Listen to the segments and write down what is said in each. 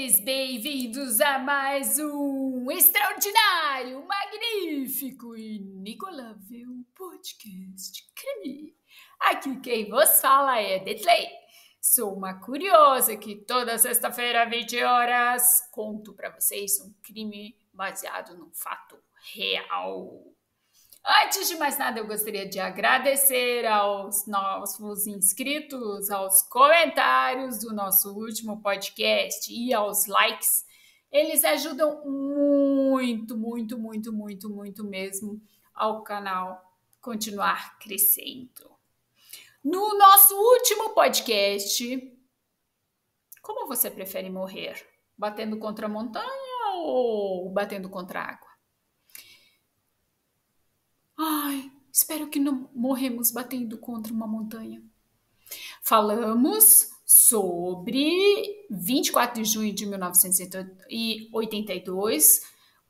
senhores, bem-vindos a mais um extraordinário, magnífico e inigualável podcast Crime. Aqui quem vos fala é Detley. Sou uma curiosa que toda sexta-feira, 20 horas, conto para vocês um crime baseado num fato real. Antes de mais nada, eu gostaria de agradecer aos novos inscritos, aos comentários do nosso último podcast e aos likes. Eles ajudam muito mesmo ao canal continuar crescendo. No nosso último podcast, como você prefere morrer? Batendo contra a montanha ou batendo contra a água? Ai, espero que não morremos batendo contra uma montanha. Falamos sobre 24 de junho de 1982,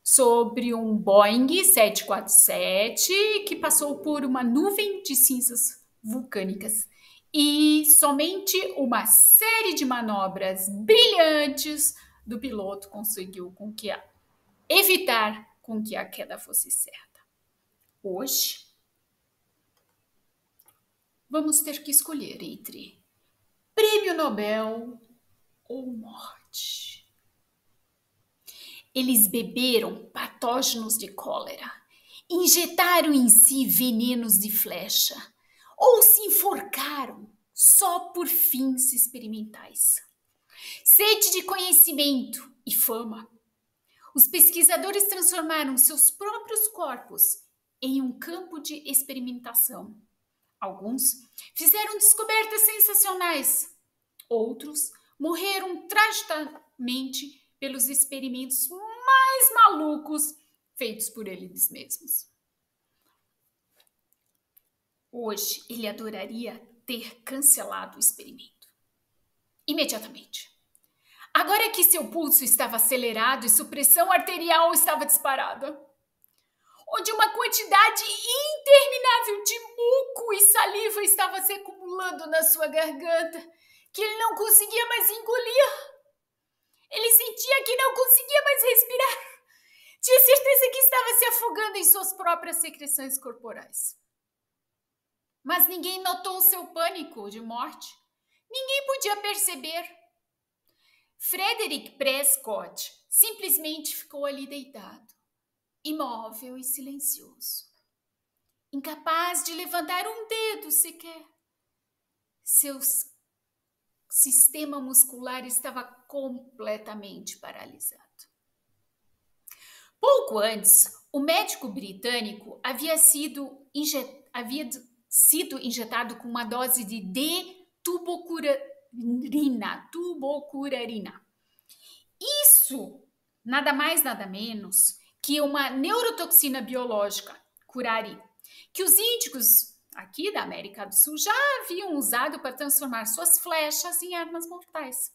sobre um Boeing 747 que passou por uma nuvem de cinzas vulcânicas e somente uma série de manobras brilhantes do piloto conseguiu evitar com que a queda fosse certa. Hoje, vamos ter que escolher entre Prêmio Nobel ou morte. Eles beberam patógenos de cólera, injetaram em si venenos de flecha ou se enforcaram só por fins experimentais. Sede de conhecimento e fama. Os pesquisadores transformaram seus próprios corpos em um campo de experimentação. Alguns fizeram descobertas sensacionais. Outros morreram tragicamente pelos experimentos mais malucos feitos por eles mesmos. Hoje, ele adoraria ter cancelado o experimento. Imediatamente. Agora que seu pulso estava acelerado e sua pressão arterial estava disparada, onde uma quantidade interminável de muco e saliva estava se acumulando na sua garganta, que ele não conseguia mais engolir. Ele sentia que não conseguia mais respirar. Tinha certeza que estava se afogando em suas próprias secreções corporais. Mas ninguém notou seu pânico de morte. Ninguém podia perceber. Frederick Prescott simplesmente ficou ali deitado, imóvel e silencioso, incapaz de levantar um dedo sequer. Seu sistema muscular estava completamente paralisado. Pouco antes, o médico britânico havia sido injetado com uma dose de tubocurarina. Isso, nada mais, nada menos que uma neurotoxina biológica, curare, que os índigos aqui da América do Sul já haviam usado para transformar suas flechas em armas mortais.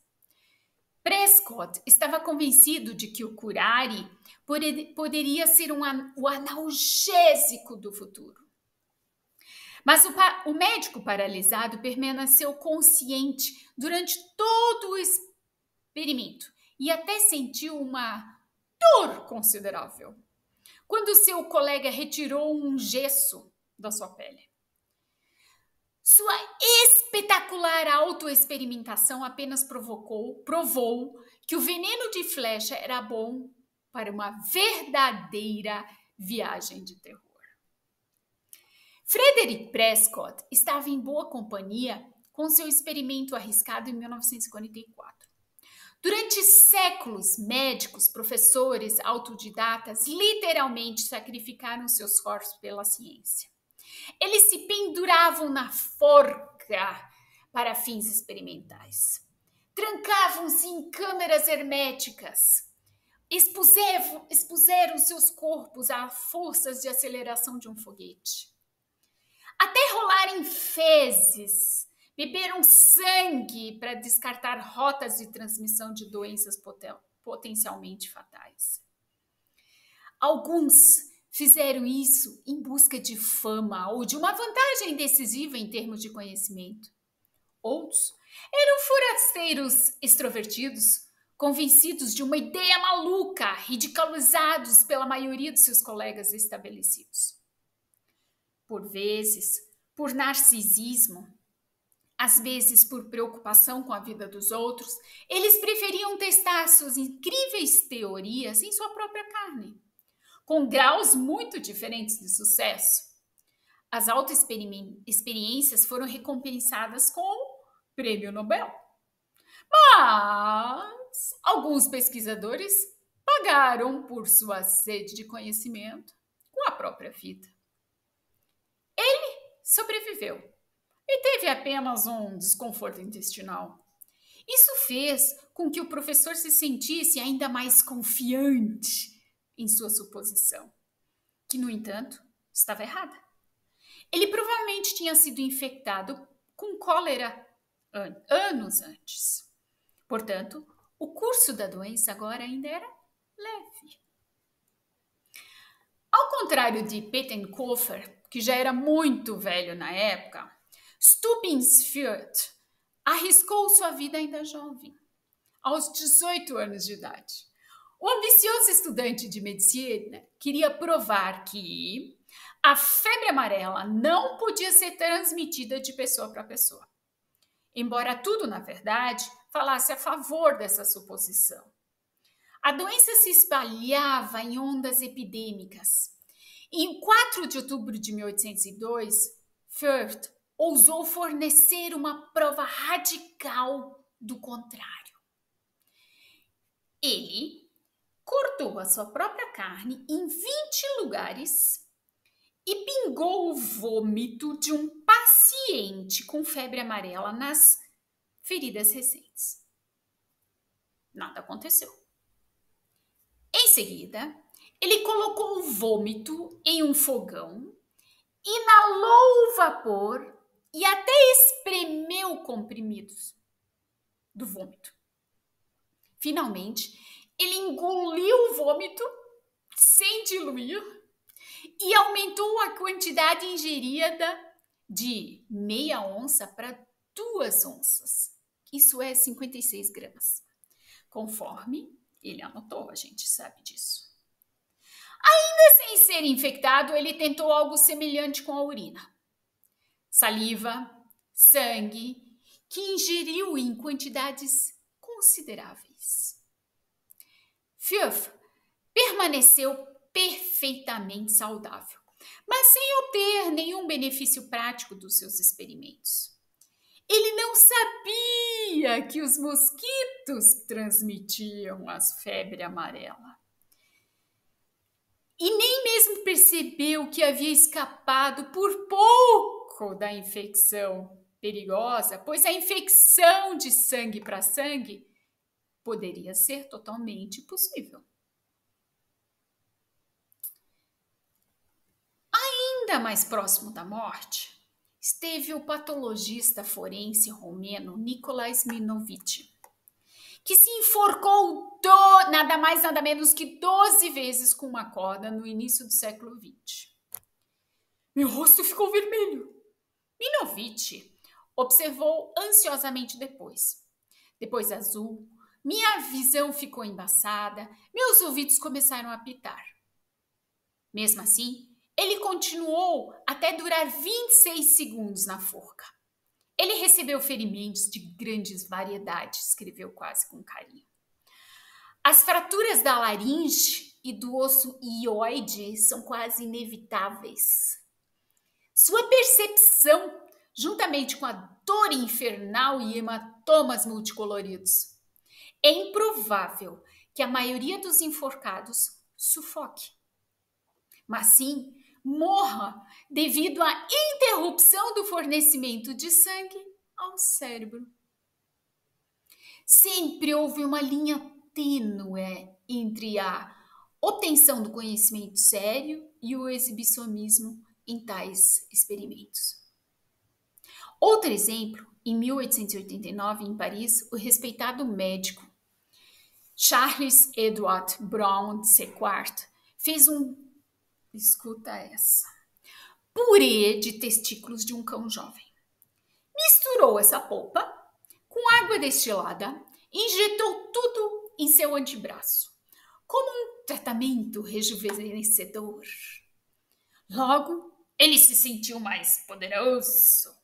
Prescott estava convencido de que o curare poderia ser o analgésico do futuro. Mas o médico paralisado permaneceu consciente durante todo o experimento e até sentiu uma dor considerável quando seu colega retirou um gesso da sua pele. Sua espetacular autoexperimentação apenas provou que o veneno de flecha era bom para uma verdadeira viagem de terror. Frederick Prescott estava em boa companhia com seu experimento arriscado em 1944. Durante séculos, médicos, professores, autodidatas literalmente sacrificaram seus corpos pela ciência. Eles se penduravam na forca para fins experimentais. Trancavam-se em câmeras herméticas. Expuseram seus corpos a forças de aceleração de um foguete. Até rolarem fezes, beberam sangue para descartar rotas de transmissão de doenças potencialmente fatais. Alguns fizeram isso em busca de fama ou de uma vantagem decisiva em termos de conhecimento. Outros eram forasteiros extrovertidos, convencidos de uma ideia maluca, ridiculados pela maioria dos seus colegas estabelecidos. Por vezes, por narcisismo, às vezes por preocupação com a vida dos outros, eles preferiam testar suas incríveis teorias em sua própria carne, com graus muito diferentes de sucesso. As autoexperiências foram recompensadas com o Prêmio Nobel. Mas alguns pesquisadores pagaram por sua sede de conhecimento com a própria vida. Ele sobreviveu e teve apenas um desconforto intestinal. Isso fez com que o professor se sentisse ainda mais confiante em sua suposição, que, no entanto, estava errada. Ele provavelmente tinha sido infectado com cólera anos antes. Portanto, o curso da doença agora ainda era leve. Ao contrário de Pettenkofer, que já era muito velho na época, Stubbinsfeld arriscou sua vida ainda jovem, aos 18 anos de idade. O ambicioso estudante de medicina queria provar que a febre amarela não podia ser transmitida de pessoa para pessoa. Embora tudo, na verdade, falasse a favor dessa suposição. A doença se espalhava em ondas epidêmicas. E em 4 de outubro de 1802, Firth ousou fornecer uma prova radical do contrário. Ele cortou a sua própria carne em 20 lugares e pingou o vômito de um paciente com febre amarela nas feridas recentes. Nada aconteceu. Em seguida, ele colocou o vômito em um fogão, inalou o vapor e até espremeu comprimidos do vômito. Finalmente, ele engoliu o vômito sem diluir e aumentou a quantidade ingerida de meia onça para 2 onças. Isso é 56 gramas. Conforme ele anotou, a gente sabe disso. Ainda sem ser infectado, ele tentou algo semelhante com a urina. Saliva, sangue, que ingeriu em quantidades consideráveis. Firth permaneceu perfeitamente saudável, mas sem obter nenhum benefício prático dos seus experimentos. Ele não sabia que os mosquitos transmitiam a febre amarela. E nem mesmo percebeu que havia escapado por pouco da infecção perigosa, pois a infecção de sangue para sangue poderia ser totalmente possível. Ainda mais próximo da morte, esteve o patologista forense romeno Nicolae Minovich, que se enforcou nada mais nada menos que 12 vezes com uma corda no início do século XX. Meu rosto ficou vermelho. Minovich observou ansiosamente depois azul, minha visão ficou embaçada, meus ouvidos começaram a apitar. Mesmo assim, ele continuou até durar 26 segundos na forca. Ele recebeu ferimentos de grandes variedades, escreveu quase com carinho. As fraturas da laringe e do osso hioide são quase inevitáveis. Sua percepção, juntamente com a dor infernal e hematomas multicoloridos, é improvável que a maioria dos enforcados sufoque, mas sim morra devido à interrupção do fornecimento de sangue ao cérebro. Sempre houve uma linha tênue entre a obtenção do conhecimento sério e o exibicionismo em tais experimentos. Outro exemplo, em 1889, em Paris, o respeitado médico Charles Edward Brown Sequard fez escuta essa, purê de testículos de um cão jovem. Misturou essa polpa com água destilada, injetou tudo em seu antebraço, como um tratamento rejuvenescedor. Logo, ele se sentiu mais poderoso,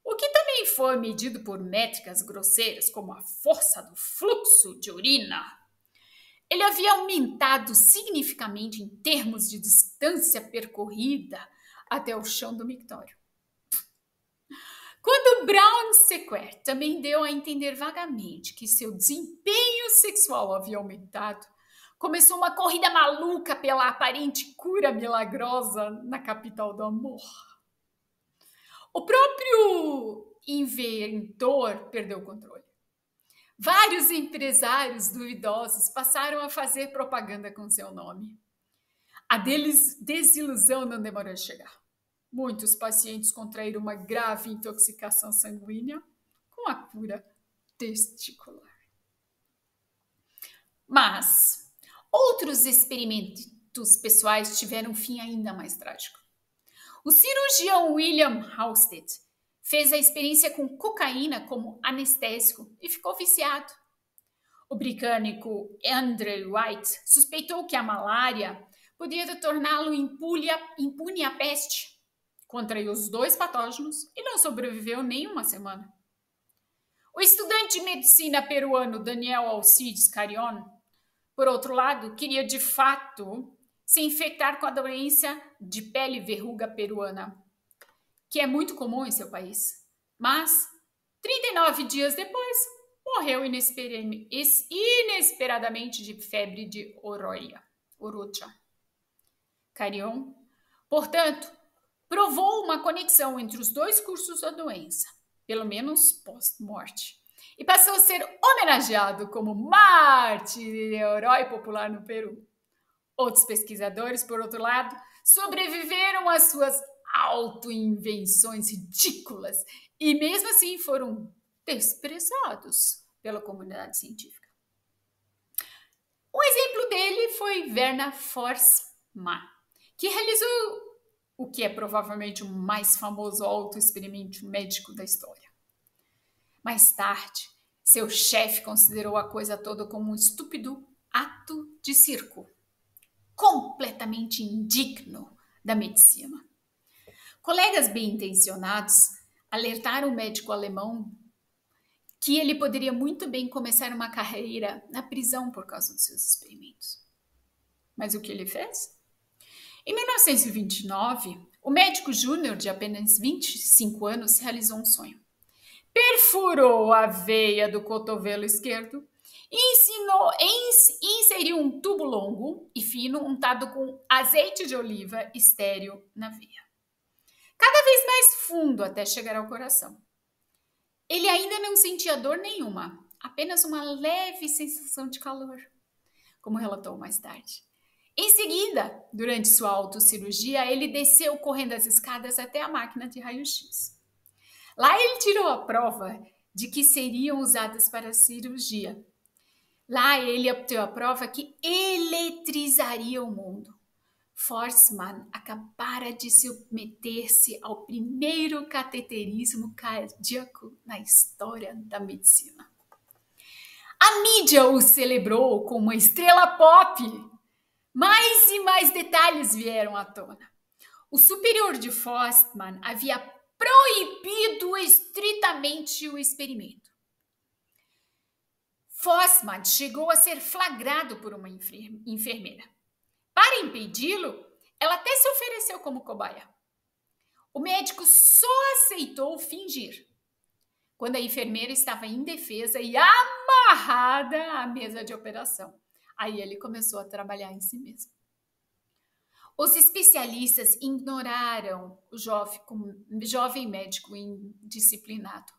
o que também foi medido por métricas grosseiras, como a força do fluxo de urina. Ele havia aumentado significativamente em termos de distância percorrida até o chão do mictório. Quando Brown Sequer também deu a entender vagamente que seu desempenho sexual havia aumentado, começou uma corrida maluca pela aparente cura milagrosa na capital do amor. O próprio inventor perdeu o controle. Vários empresários duvidosos passaram a fazer propaganda com seu nome. A desilusão não demorou a chegar. Muitos pacientes contraíram uma grave intoxicação sanguínea com a cura testicular. Mas outros experimentos pessoais tiveram um fim ainda mais trágico. O cirurgião William Halsted fez a experiência com cocaína como anestésico e ficou viciado. O britânico Andrew White suspeitou que a malária podia torná-lo impune à peste. Contraiu os dois patógenos e não sobreviveu nem uma semana. O estudante de medicina peruano Daniel Alcides Carrion, por outro lado, queria de fato se infectar com a doença de pele verruga peruana, que é muito comum em seu país. Mas, 39 dias depois, morreu inesperadamente de febre de oroja. Carrion, portanto, provou uma conexão entre os dois cursos da doença, pelo menos pós-morte, e passou a ser homenageado como mártir e herói popular no Peru. Outros pesquisadores, por outro lado, sobreviveram às suas autoinvenções ridículas e mesmo assim foram desprezados pela comunidade científica. Um exemplo dele foi Werner Forssmann, que realizou o que é provavelmente o mais famoso autoexperimento médico da história. Mais tarde, seu chefe considerou a coisa toda como um estúpido ato de circo, completamente indigno da medicina. Colegas bem-intencionados alertaram o médico alemão que ele poderia muito bem começar uma carreira na prisão por causa dos seus experimentos. Mas o que ele fez? Em 1929, o médico júnior de apenas 25 anos realizou um sonho. Perfurou a veia do cotovelo esquerdo e inseriu um tubo longo e fino untado com azeite de oliva estéril na veia, cada vez mais fundo até chegar ao coração. Ele ainda não sentia dor nenhuma, apenas uma leve sensação de calor, como relatou mais tarde. Em seguida, durante sua autocirurgia, ele desceu correndo as escadas até a máquina de raio-x. Lá ele tirou a prova de que seriam usadas para a cirurgia. Lá ele obteve a prova que eletrizaria o mundo. Forssmann acabara de submeter-se ao primeiro cateterismo cardíaco na história da medicina. A mídia o celebrou como uma estrela pop. Mais e mais detalhes vieram à tona. O superior de Forssmann havia proibido estritamente o experimento. Forssmann chegou a ser flagrado por uma enfermeira. Para impedi-lo, ela até se ofereceu como cobaia. O médico só aceitou fingir, quando a enfermeira estava indefesa e amarrada à mesa de operação. Aí ele começou a trabalhar em si mesmo. Os especialistas ignoraram o jovem médico indisciplinado,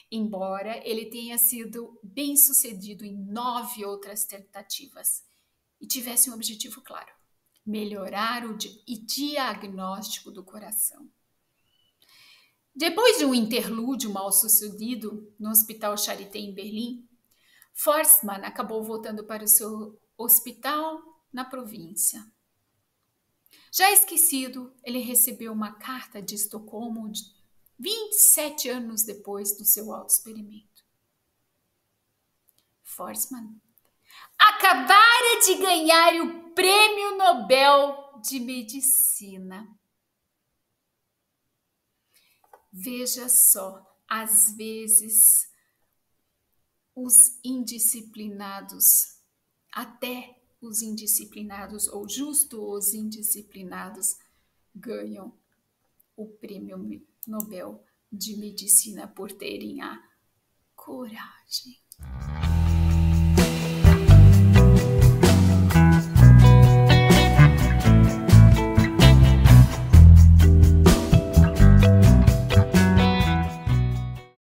embora ele tenha sido bem-sucedido em 9 outras tentativas e tivesse um objetivo claro: melhorar o diagnóstico do coração. Depois de um interlúdio mal-sucedido no Hospital Charité em Berlim, Forssmann acabou voltando para o seu hospital na província. Já esquecido, ele recebeu uma carta de Estocolmo 27 anos depois do seu autoexperimento. Forssmann acabara de ganhar o Prêmio Nobel de Medicina. Veja só, às vezes os indisciplinados, até os indisciplinados, ou justo os indisciplinados, ganham o Prêmio Nobel de Medicina por terem a coragem